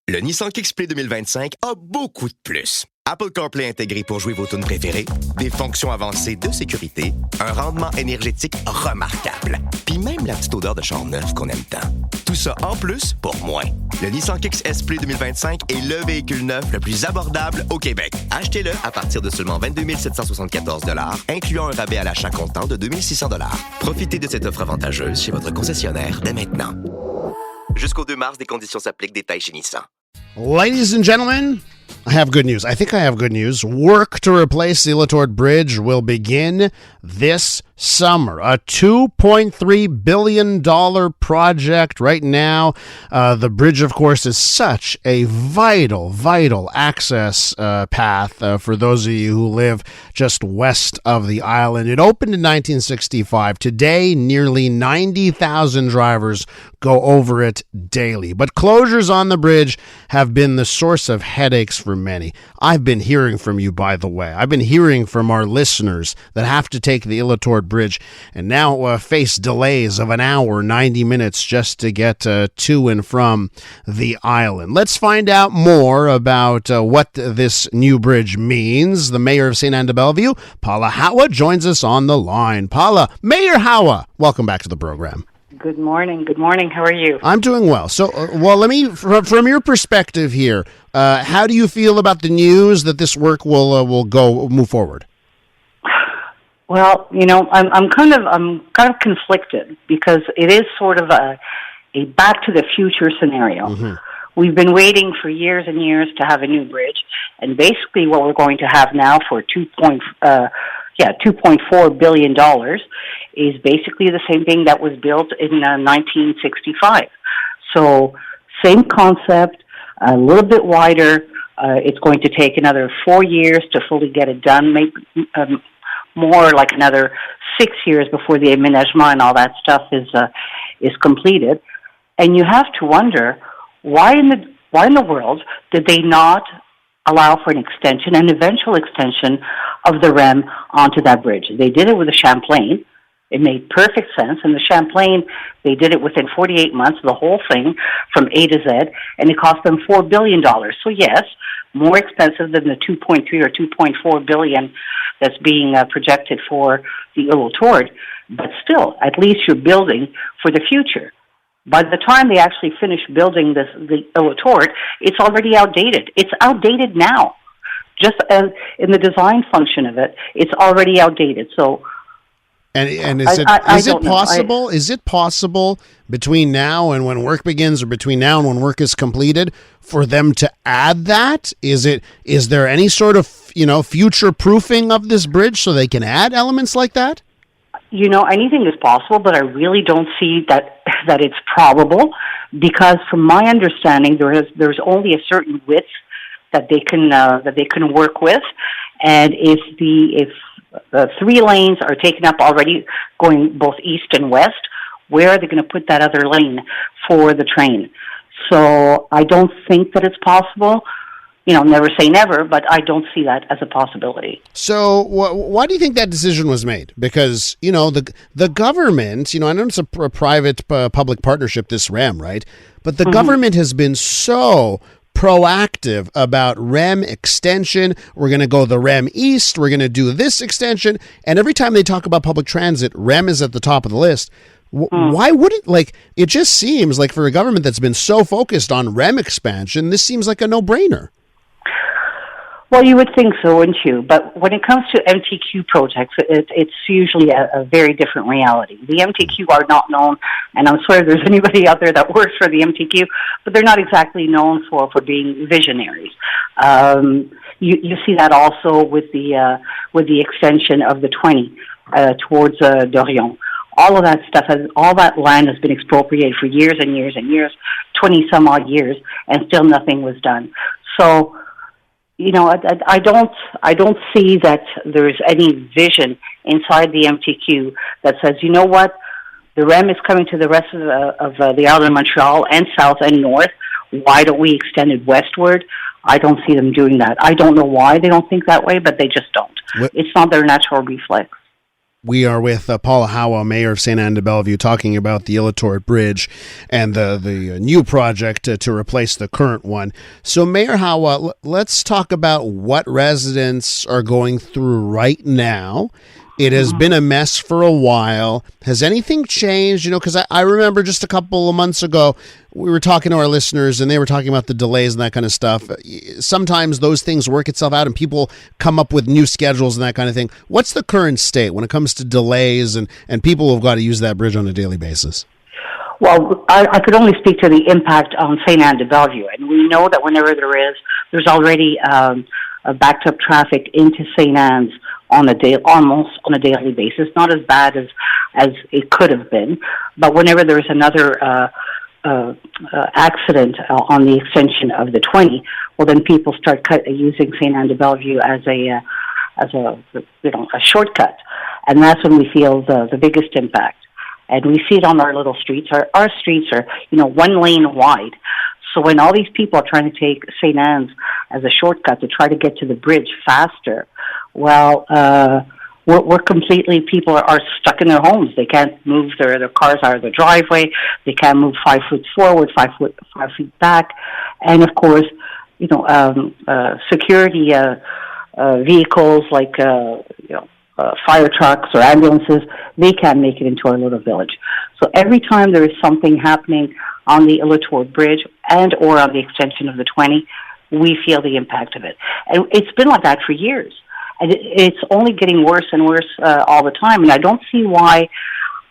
Le Nissan Kick-Play 2025 a beaucoup de plus. Apple CarPlay intégré pour jouer vos tunes préférées, des fonctions avancées de sécurité, un rendement énergétique remarquable, puis même la petite odeur de char neuf qu'on aime tant. Tout ça en plus pour moins. Le Nissan Kick Play 2025 est le véhicule neuf le plus abordable au Québec. Achetez-le à partir de seulement 22 774 $, incluant un rabais à l'achat comptant de 2 600 $. Profitez de cette offre avantageuse chez votre concessionnaire dès maintenant. Jusqu'au 2 mars, des conditions s'appliquent. Détails chez Nissan. Ladies and gentlemen, I have good news. I think I have good news. Work to replace the Ile-aux-Tourtes Bridge will begin this summer. A $2.3 billion project right now. The bridge, of course, is such a vital access path for those of you who live just west of the island. It opened in 1965. Today, nearly 90,000 drivers go over it daily. But closures on the bridge have been the source of headaches for many. I've been hearing from you, by the way. I've been hearing from our listeners that have to take the Ile-aux-Tourtes Bridge and now face delays of an hour, 90 minutes just to get to and from the island. Let's find out more about what this new bridge means. The mayor of Sainte-Anne-de-Bellevue, Paola Hawa, joins us on the line. Paola, Mayor Hawa, welcome back to the program. Good morning. Good morning. How are you? I'm doing well. So, let me, from your perspective here, how do you feel about the news that this work will move forward? Well, I'm kind of conflicted because it is sort of a Back to the Future scenario. Mm-hmm. We've been waiting for years and years to have a new bridge, and basically what we're going to have now for $2.4 billion is basically the same thing that was built in 1965. So same concept, a little bit wider. It's going to take another 4 years to fully get it done, maybe more like another 6 years before the aménagement and all that stuff is completed. And you have to wonder, why in the world did they not allow for an extension, an eventual extension of the REM onto that bridge? They did it with the Champlain. It made perfect sense. And the Champlain, they did it within 48 months, the whole thing from A to Z, and it cost them $4 billion. So yes, more expensive than the 2.3 or 2.4 billion that's being projected for the Ile-aux-Tourtes, but still, at least you're building for the future. By the time they actually finish building the Ile-aux-Tourtes, it's already outdated. It's outdated now. Just as in the design function of it, it's already outdated. So, and is it possible? Is it possible between now and when work begins, or between now and when work is completed, for them to add that? Is there any sort of future proofing of this bridge so they can add elements like that? Anything is possible, but I really don't see that it's probable, because from my understanding, there's only a certain width that they can work with, and if the 3 lanes are taken up already, going both east and west, where are they going to put that other lane for the train? So I don't think that it's possible. Never say never, but I don't see that as a possibility. So why do you think that decision was made? Because, the government, I know it's a private public partnership, this REM, right? But the government has been so proactive about REM extension. We're going to go the REM East. We're going to do this extension. And every time they talk about public transit, REM is at the top of the list. Why wouldn't, it just seems like for a government that's been so focused on REM expansion, this seems like a no-brainer. Well, you would think so, wouldn't you? But when it comes to MTQ projects, it's usually a very different reality. The MTQ are not known, and I'm sorry if there's anybody out there that works for the MTQ, but they're not exactly known for being visionaries. You see that also with the extension of the 20 towards Dorion. All of that stuff, all that land has been expropriated for years and years and years, 20 some odd years, and still nothing was done. So, I don't see that there's any vision inside the MTQ that says, the REM is coming to the rest of the island of Montreal and south and north. Why don't we extend it westward? I don't see them doing that. I don't know why they don't think that way, but they just don't. It's not their natural reflex. We are with Paola Hawa, Mayor of Sainte-Anne-de-Bellevue, talking about the Ile-aux-Tourtes Bridge and the new project to replace the current one. So, Mayor Hawa, let's talk about what residents are going through right now. It has been a mess for a while. Has anything changed? You know, because I remember just a couple of months ago, we were talking to our listeners and they were talking about the delays and that kind of stuff. Sometimes those things work itself out and people come up with new schedules and that kind of thing. What's the current state when it comes to delays and people who've got to use that bridge on a daily basis? Well, I could only speak to the impact on Sainte-Anne-de-Bellevue. And we know that whenever there's already a backed up traffic into St. Anne's almost on a daily basis. Not as bad as it could have been, but whenever there's another accident on the extension of the 20, well, then people start using Sainte-Anne-de-Bellevue as a shortcut, and that's when we feel the biggest impact. And we see it on our little streets. Our streets are, one lane wide. So when all these people are trying to take St. Anne's as a shortcut to try to get to the bridge faster, well, people are stuck in their homes. They can't move their cars out of the driveway. They can't move 5 feet forward, 5 feet back. And of course, security vehicles like fire trucks or ambulances, they can't make it into our little village. So every time there is something happening on the Ile-aux-Tourtes Bridge and or on the extension of the 20, we feel the impact of it. And it's been like that for years. And it's only getting worse and worse all the time. And I don't see why.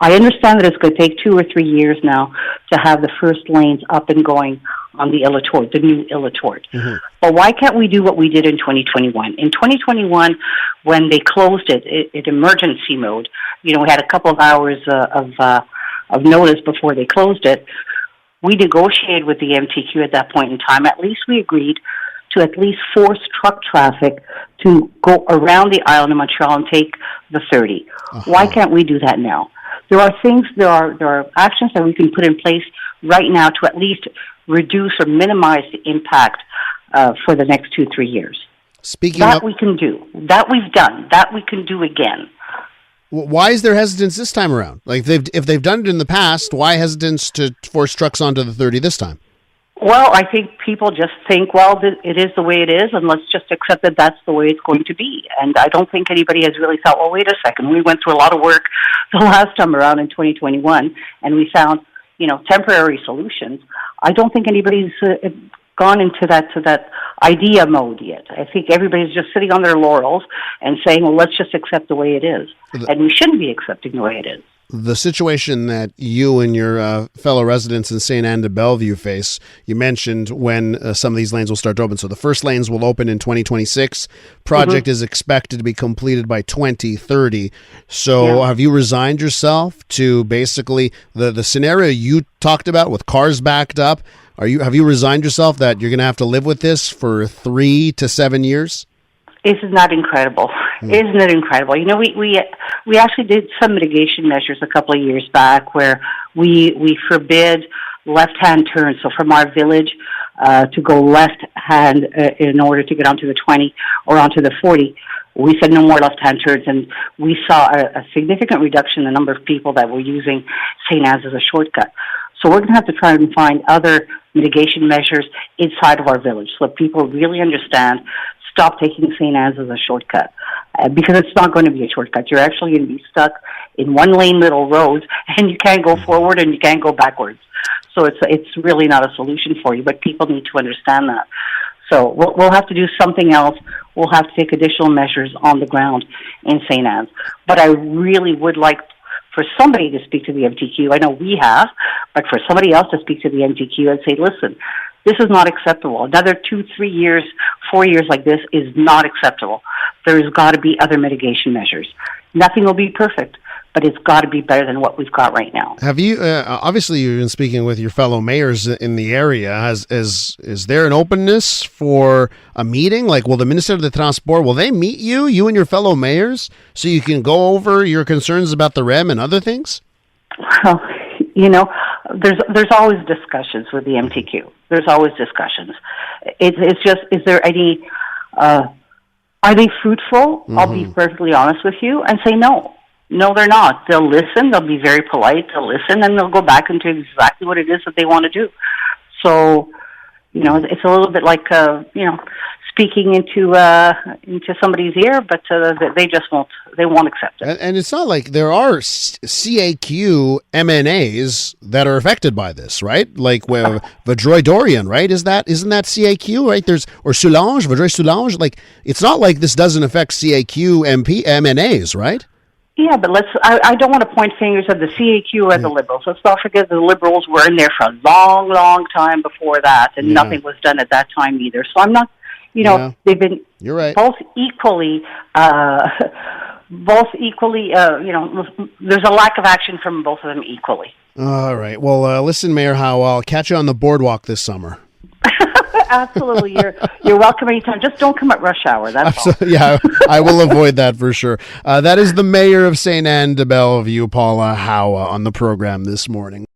I understand that it's going to take 2 or 3 years now to have the first lanes up and going on the Ile-aux-Tourtes, the new Ile-aux-Tourtes. Mm-hmm. But why can't we do what we did in 2021? In 2021, when they closed it in emergency mode, we had a couple of hours of notice before they closed it. We negotiated with the MTQ at that point in time. At least we agreed to at least force truck traffic to go around the island of Montreal and take the 30. Uh-huh. Why can't we do that now? There are actions that we can put in place right now to at least reduce or minimize the impact for the next 2-3 years. We can do. That we've done. That we can do again. Why is there hesitance this time around? Like if they've done it in the past, why hesitance to force trucks onto the 30 this time? Well, I think people just think, it is the way it is, and let's just accept that that's the way it's going to be. And I don't think anybody has really thought, well, wait a second. We went through a lot of work the last time around in 2021, and we found, temporary solutions. I don't think anybody's gone into that idea mode yet. I think everybody's just sitting on their laurels and saying, well, let's just accept the way it is. And we shouldn't be accepting the way it is. The situation that you and your fellow residents in Sainte-Anne-de-Bellevue face, you mentioned when some of these lanes will start to open. So the first lanes will open in 2026. Project is expected to be completed by 2030. So have you resigned yourself to basically the scenario you talked about with cars backed up? Have you resigned yourself that you're going to have to live with this for 3 to 7 years? Isn't that incredible? Isn't it incredible? We actually did some mitigation measures a couple of years back where we forbid left-hand turns. So from our village to go left-hand in order to get onto the 20 or onto the 40, we said no more left-hand turns, and we saw a significant reduction in the number of people that were using St. Anne's as a shortcut. So we're going to have to try and find other mitigation measures inside of our village so that people really understand. Stop taking St. Anne's as a shortcut because it's not going to be a shortcut. You're actually going to be stuck in one-lane little roads, and you can't go forward and you can't go backwards. So it's really not a solution for you, but people need to understand that. So we'll have to do something else. We'll have to take additional measures on the ground in St. Anne's. But I really would like for somebody to speak to the MTQ. I know we have, but for somebody else to speak to the MTQ and say, listen, this is not acceptable. Another 2, 3 years, 4 years like this is not acceptable. There's got to be other mitigation measures. Nothing will be perfect, but it's got to be better than what we've got right now. Have you, obviously you've been speaking with your fellow mayors in the area. Is there an openness for a meeting? Like, will the Minister of the Transport, will they meet you and your fellow mayors, so you can go over your concerns about the REM and other things? Well, there's always discussions with the MTQ. There's always discussions. It's just, is there any, are they fruitful? I'll be perfectly honest with you and say no. No, they're not. They'll listen. They'll be very polite. They'll listen, and they'll go back into exactly what it is that they want to do. So, it's a little bit like, speaking into somebody's ear, but they just won't. They won't accept it. And it's not like there are CAQ MNAs that are affected by this, right? Like Vadroy-Dorion, right? isn't that CAQ, right? Or Soulange, Vadroy-Soulange. Like, it's not like this doesn't affect CAQ MNAs, right? Yeah, but I don't want to point fingers at the CAQ or the Liberals. Let's not forget the Liberals were in there for a long, long time before that, and nothing was done at that time either. So I'm not, they've been You're right. both equally, there's a lack of action from both of them equally. All right. Well, listen, Mayor Hawa, I'll catch you on the boardwalk this summer. Absolutely. You're welcome anytime. Just don't come at rush hour. That's all. Yeah, I will avoid that for sure. That is the mayor of Sainte-Anne-de-Bellevue, Paola Hawa, on the program this morning.